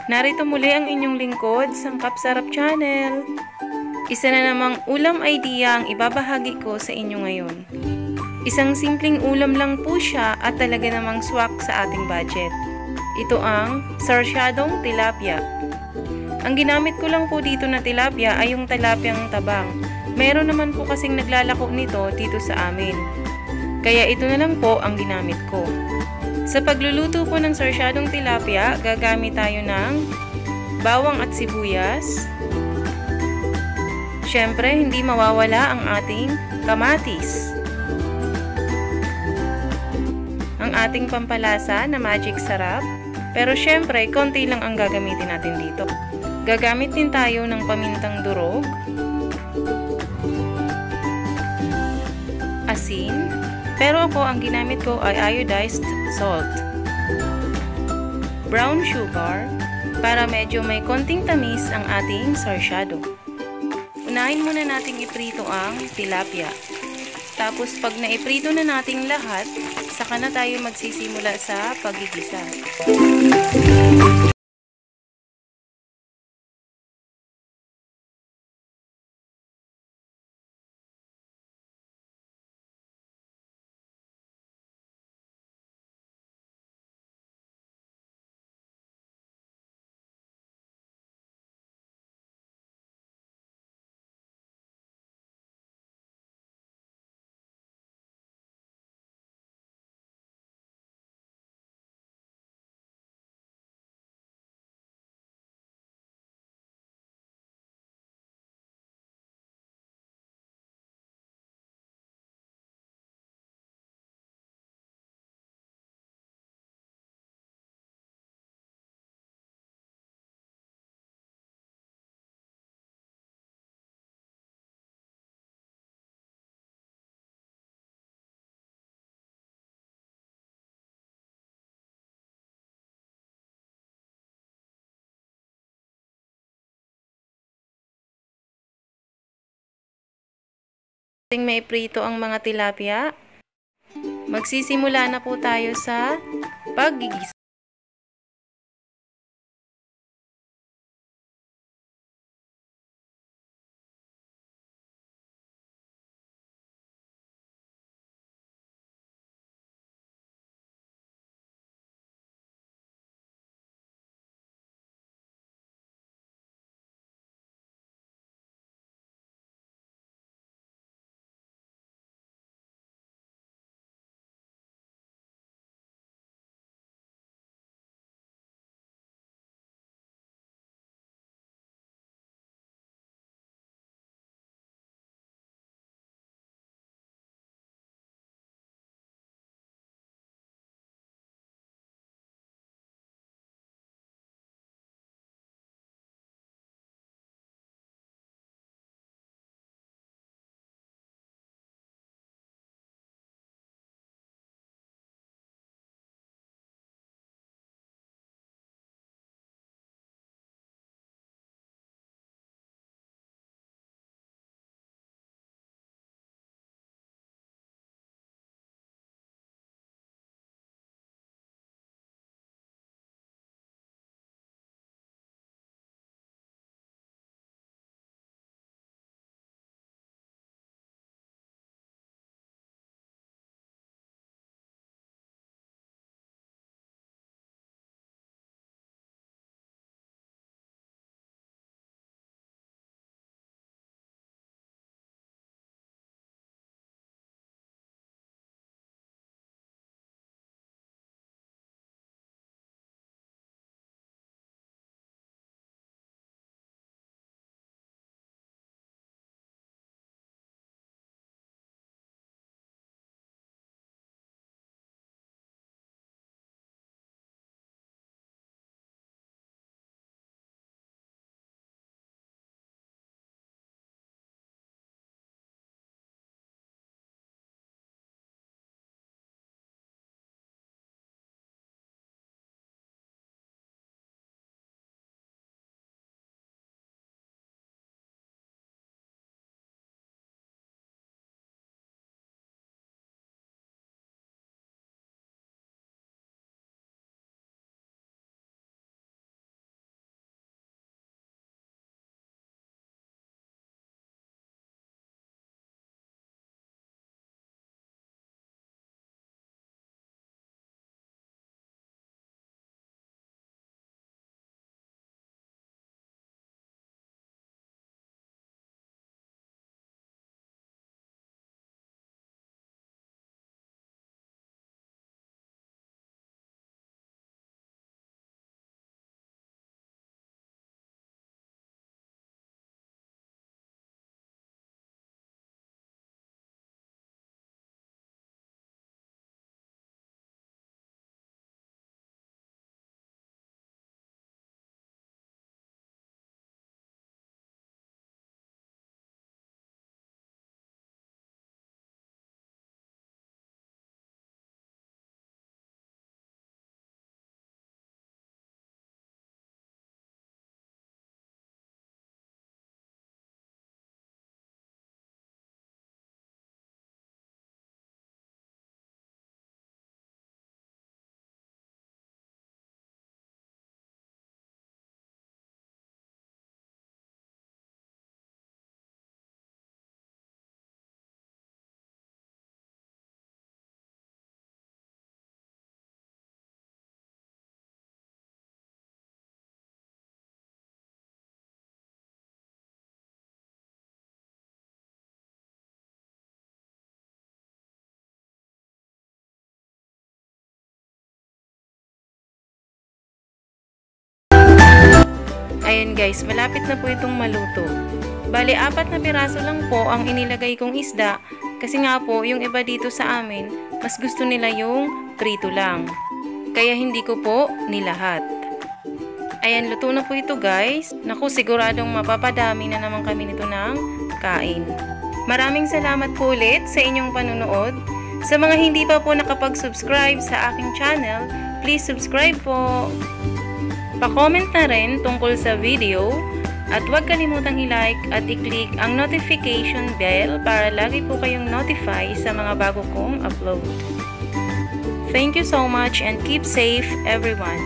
Narito muli ang inyong lingkod, Sangkap Sarap Channel. Isa na namang ulam idea ang ibabahagi ko sa inyo ngayon. Isang simpleng ulam lang po siya at talaga namang swak sa ating budget. Ito ang sarsyadong tilapia. Ang ginamit ko lang po dito na tilapia ay yung tilapyang tabang. Meron naman po kasing naglalako nito dito sa amin. Kaya ito na lang po ang ginamit ko. Sa pagluluto po ng sarsyadong tilapia, gagamit tayo ng bawang at sibuyas. Siyempre, hindi mawawala ang ating kamatis. Ang ating pampalasa na magic sarap. Pero siyempre, konti lang ang gagamitin natin dito. Gagamit din tayo ng pamintang durog, asin, pero ako ang ginamit ko ay iodized salt, brown sugar, para medyo may konting tamis ang ating sarsyado. Unahin muna nating iprito ang tilapia. Tapos pag naiprito na nating lahat, saka na tayo magsisimula sa paggigisa. May prito ang mga tilapia, magsisimula na po tayo sa paggigisa. Ayan guys, malapit na po itong maluto. Bali, 4 na piraso lang po ang inilagay kong isda kasi nga po, yung iba dito sa amin, mas gusto nila yung prito lang. Kaya hindi ko po nilahat. Ayan, luto na po ito guys. Naku, siguradong mapapadami na naman kami nito ng kain. Maraming salamat po ulit sa inyong panunood. Sa mga hindi pa po nakapag-subscribe sa aking channel, please subscribe po. Pa-comment na rin tungkol sa video at huwag kalimutang i-like at i-click ang notification bell para lagi po kayong notify sa mga bago kong upload. Thank you so much and keep safe everyone.